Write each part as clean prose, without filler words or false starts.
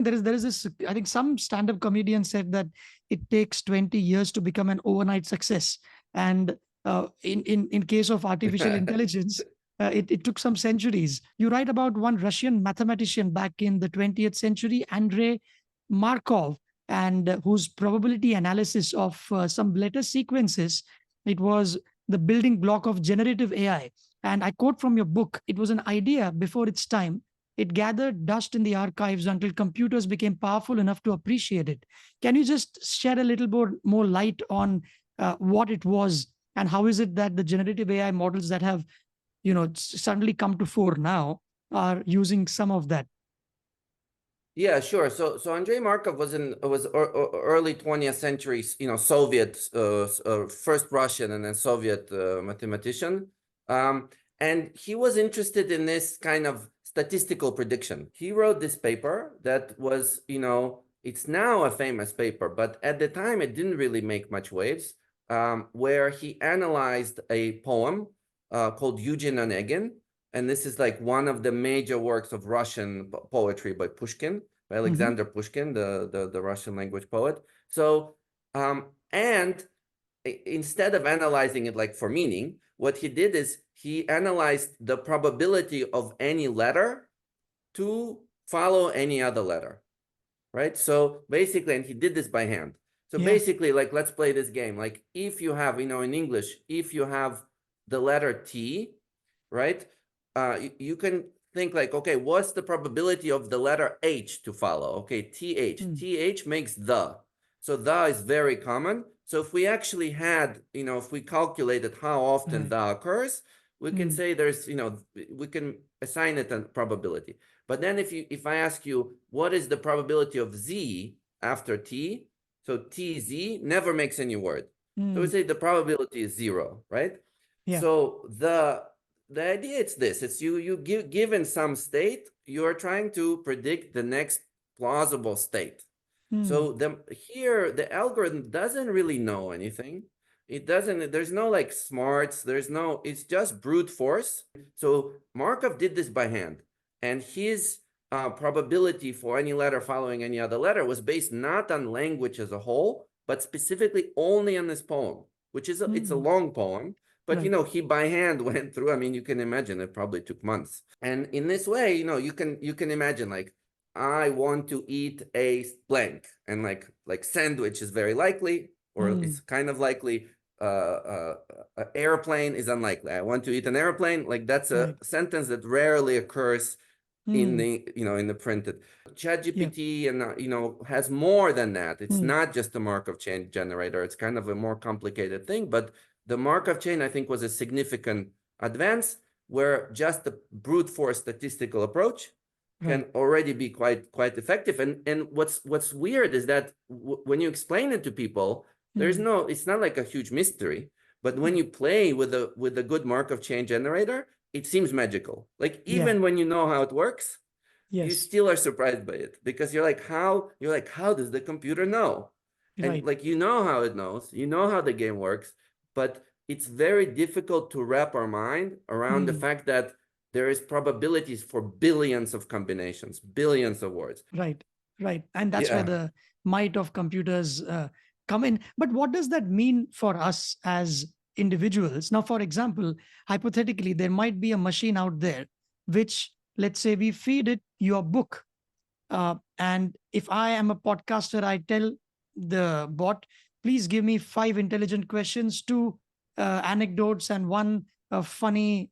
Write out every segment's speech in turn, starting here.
There is this, I think some stand-up comedian said that it takes 20 years to become an overnight success. And in case of artificial intelligence, it took some centuries. You write about one Russian mathematician back in the 20th century, Andrei Markov, and whose probability analysis of some letter sequences, it was the building block of generative AI. And I quote from your book, it was an idea before its time. It gathered dust in the archives until computers became powerful enough to appreciate it. Can you just shed a little more light on what it was, and how is it that the generative AI models that have, suddenly come to fore now are using some of that? Yeah, sure. So Andrei Markov was early 20th century, Soviet, first Russian and then Soviet mathematician. And he was interested in this kind of statistical prediction. He wrote this paper that was, it's now a famous paper, but at the time it didn't really make much waves, where he analyzed a poem called Eugen Onegin. And this is like one of the major works of Russian poetry by Pushkin, by Alexander Pushkin, the Russian language poet. So, and instead of analyzing it like for meaning, what he did is he analyzed the probability of any letter to follow any other letter, right? So basically, and he did this by hand. So basically, like, let's play this game. Like if you have, in English, if you have the letter T, right? You can think like, okay, what's the probability of the letter H to follow? Okay, TH. TH makes the. So the is very common. So if we actually had, if we calculated how often the occurs, we can say there's, we can assign it a probability. But then if I ask you, what is the probability of Z after T? So TZ never makes any word. So we say the probability is 0, right? Yeah. So the idea is this: it's given some state, you are trying to predict the next plausible state. So here the algorithm doesn't really know anything. It doesn't. There's no like smarts. It's just brute force. So Markov did this by hand, and his probability for any letter following any other letter was based not on language as a whole, but specifically only on this poem, which is it's a long poem. But he by hand went through. I mean, you can imagine it probably took months. And in this way, you can imagine like, I want to eat a blank, and like sandwich is very likely, or it's kind of likely. Airplane is unlikely. I want to eat an airplane. Like that's a sentence that rarely occurs in the in the printed. ChatGPT and has more than that. It's not just a Markov chain generator. It's kind of a more complicated thing, but the Markov chain, I think, was a significant advance, where just the brute force statistical approach can already be quite effective. And what's weird is that when you explain it to people, it's not like a huge mystery. But when you play with a good Markov chain generator, it seems magical. Like even when you know how it works, you still are surprised by it, because you're like, how does the computer know? And like, how it knows, how the game works, but it's very difficult to wrap our mind around the fact that there is probabilities for billions of combinations, billions of words. Right. And that's where the might of computers come in. But what does that mean for us as individuals? Now, for example, hypothetically, there might be a machine out there, which, let's say we feed it your book. And if I am a podcaster, I tell the bot, please give me 5 intelligent questions, 2 anecdotes, and 1 funny,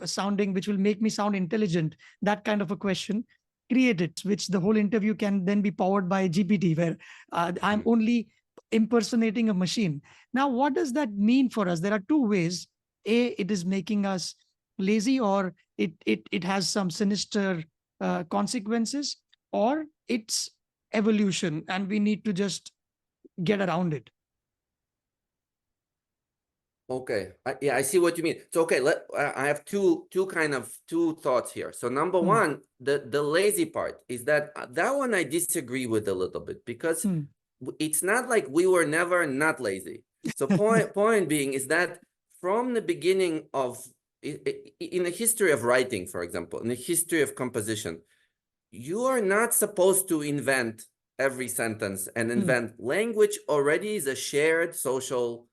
sounding, which will make me sound intelligent. That kind of a question. Create it, which the whole interview can then be powered by GPT, where I'm only impersonating a machine. Now, what does that mean for us? There are 2 ways. A, it is making us lazy, or it has some sinister consequences, or it's evolution and we need to just get around it. Okay. I see what you mean. So, okay, I have two thoughts here. So number one, the lazy part is that one I disagree with a little bit, because it's not like we were never not lazy. So point being is that from the beginning of, in the history of writing, for example, in the history of composition, you are not supposed to invent every sentence and invent. Language already is a shared social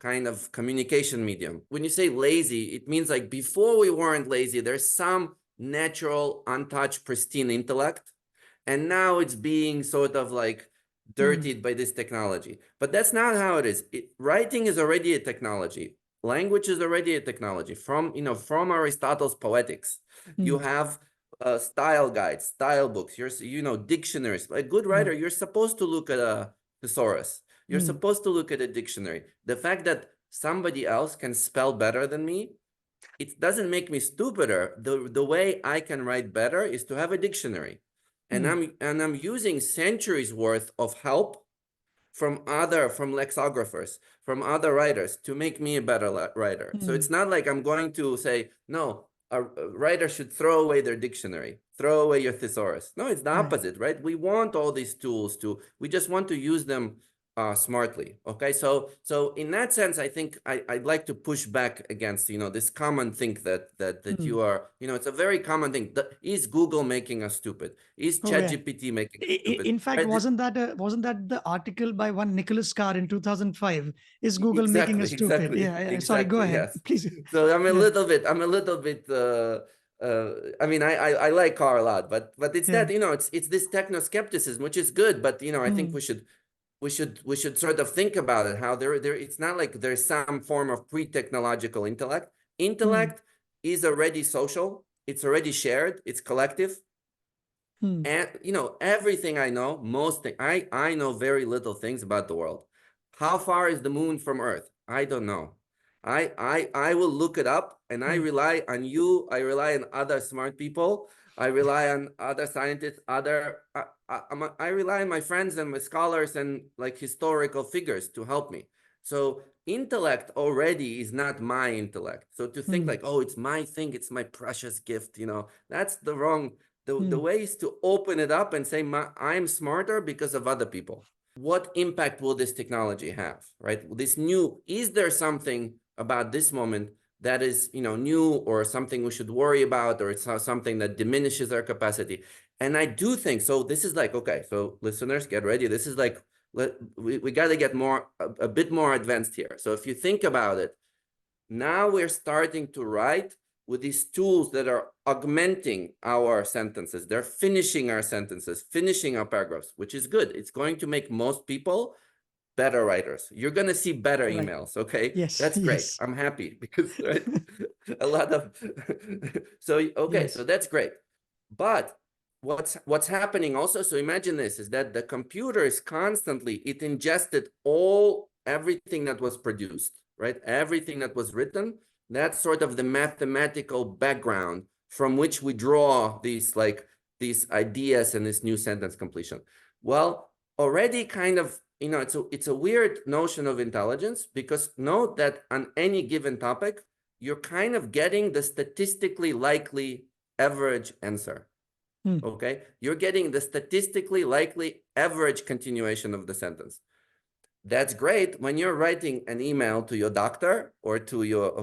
kind of communication medium. When you say lazy, it means like before we weren't lazy, there's some natural, untouched, pristine intellect. And now it's being sort of like dirtied by this technology. But that's not how it is. Writing is already a technology. Language is already a technology. From Aristotle's Poetics, you have style guides, style books, dictionaries. A good writer, you're supposed to look at a thesaurus. You're supposed to look at a dictionary. The fact that somebody else can spell better than me, it doesn't make me stupider. The way I can write better is to have a dictionary. And I'm using centuries worth of help from lexicographers, from other writers to make me a better writer. So it's not like I'm going to say, no, a writer should throw away their dictionary, throw away your thesaurus. No, it's the opposite, right? We want all these tools we just want to use them smartly. Okay, so in that sense, I think I'd like to push back against this common thing that you are. It's a very common thing. Is Google making us stupid? Is ChatGPT making us stupid? In fact, Right? wasn't that the article by one Nicholas Carr in 2005? Is Google making us stupid? Exactly, Yeah. Sorry, go ahead, yes. please. So I'm a little bit. I mean, I like Carr a lot, but it's that it's this techno skepticism, which is good. But I think we should sort of think about it. How there it's not like there's some form of pre-technological intellect. Intellect is already social. It's already shared. It's collective. And everything I know, I know very little things about the world. How far is the moon from Earth? I don't know. I will look it up, and I rely on you. I rely on other smart people. I rely on other scientists. I rely on my friends and my scholars and like historical figures to help me. So intellect already is not my intellect. So to think like, oh, it's my thing, it's my precious gift, that's the wrong. The way is to open it up and say, I'm smarter because of other people. What impact will this technology have, right? Is there something about this moment that is, new, or something we should worry about, or it's something that diminishes our capacity? And I do think, so this is like, okay, so listeners, get ready. This is like, we got to get a bit more advanced here. So if you think about it, now we're starting to write with these tools that are augmenting our sentences. They're finishing our sentences, finishing our paragraphs, which is good. It's going to make most people better writers. You're going to see better emails. Okay. Yes. That's great. Yes. I'm happy because a lot of, so, okay. Yes. So that's great. But what's happening also, so imagine this, is that the computer is constantly, it ingested everything that was produced, right? Everything that was written, that's sort of the mathematical background from which we draw these ideas and this new sentence completion. Well, already kind of, it's a weird notion of intelligence, because note that on any given topic, you're kind of getting the statistically likely average answer. Okay, you're getting the statistically likely average continuation of the sentence. That's great when you're writing an email to your doctor or to your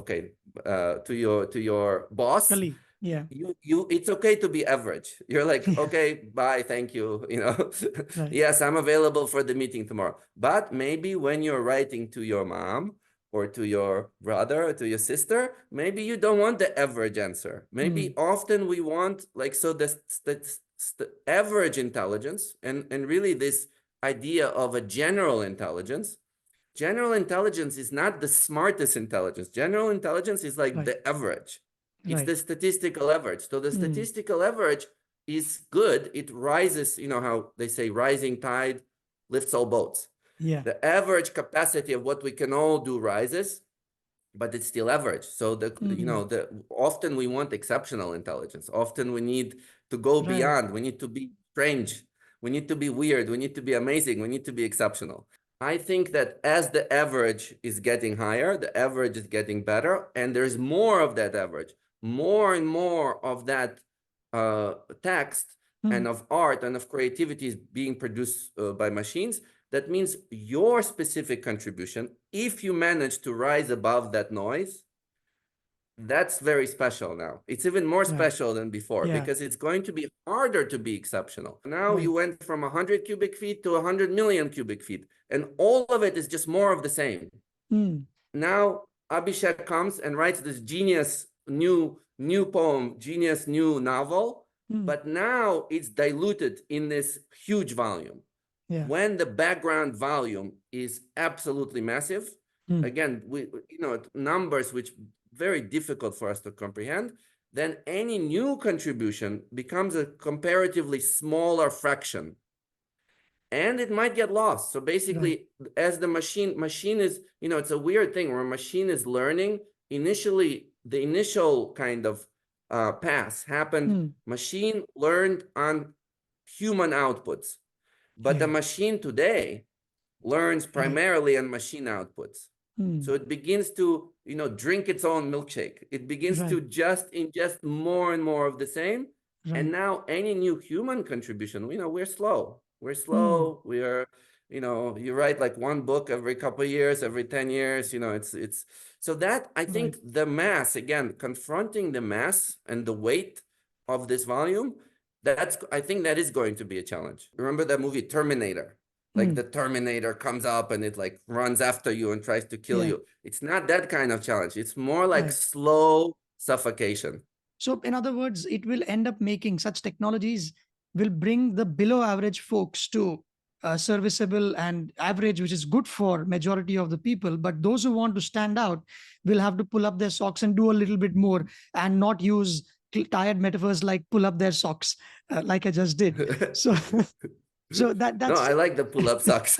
boss. Colleague. Yeah. It's okay to be average. You're like, okay, bye, thank you. Right. Yes, I'm available for the meeting tomorrow. But maybe when you're writing to your mom or to your brother or to your sister, maybe you don't want the average answer. Maybe often we want the average intelligence and really this idea of a general intelligence. General intelligence is not the smartest intelligence. General intelligence is like the average. It's the statistical average. So the statistical average is good. It rises, how they say rising tide lifts all boats. Yeah. The average capacity of what we can all do rises, but it's still average. So often we want exceptional intelligence. Often we need to go beyond. We need to be strange. We need to be weird. We need to be amazing. We need to be exceptional. I think that as the average is getting higher, the average is getting better, and there's more of that average, more and more of that text and of art and of creativity is being produced by machines. That means your specific contribution, if you manage to rise above that noise, that's very special now. It's even more Yeah. special than before Yeah. because it's going to be harder to be exceptional. Now Right. you went from 100 cubic feet to 100 million cubic feet, and all of it is just more of the same. Mm. Now Abhishek comes and writes this genius new poem, genius new novel, Mm. but now it's diluted in this huge volume. Yeah. When the background volume is absolutely massive, Mm. again, numbers which very difficult for us to comprehend, then any new contribution becomes a comparatively smaller fraction, and it might get lost. So basically, Right. as the machine is, it's a weird thing where a machine is learning. Initially, the initial kind of pass happened. Mm. Machine learned on human outputs, but the Yeah. machine today learns Right. primarily on machine outputs. Mm. So it begins to, drink its own milkshake. It begins to Right. just ingest more and more of the same. And Right. now any new human contribution, we're slow. We're Mm. slow. We are, you write like one book every couple of years, every 10 years, it's so that I Right. think the mass, again, confronting the mass and the weight of this volume, I think that is going to be a challenge. Remember that movie Terminator? Like Mm. the Terminator comes up and it like runs after you and tries to kill Yeah. you. It's not that kind of challenge. It's more like Right. slow suffocation. So, in other words, it will end up making such technologies will bring the below average folks to serviceable and average, which is good for majority of the people. But those who want to stand out will have to pull up their socks and do a little bit more and not use tired metaphors like pull up their socks, like I just did. So, so No, that's I like the pull-up socks.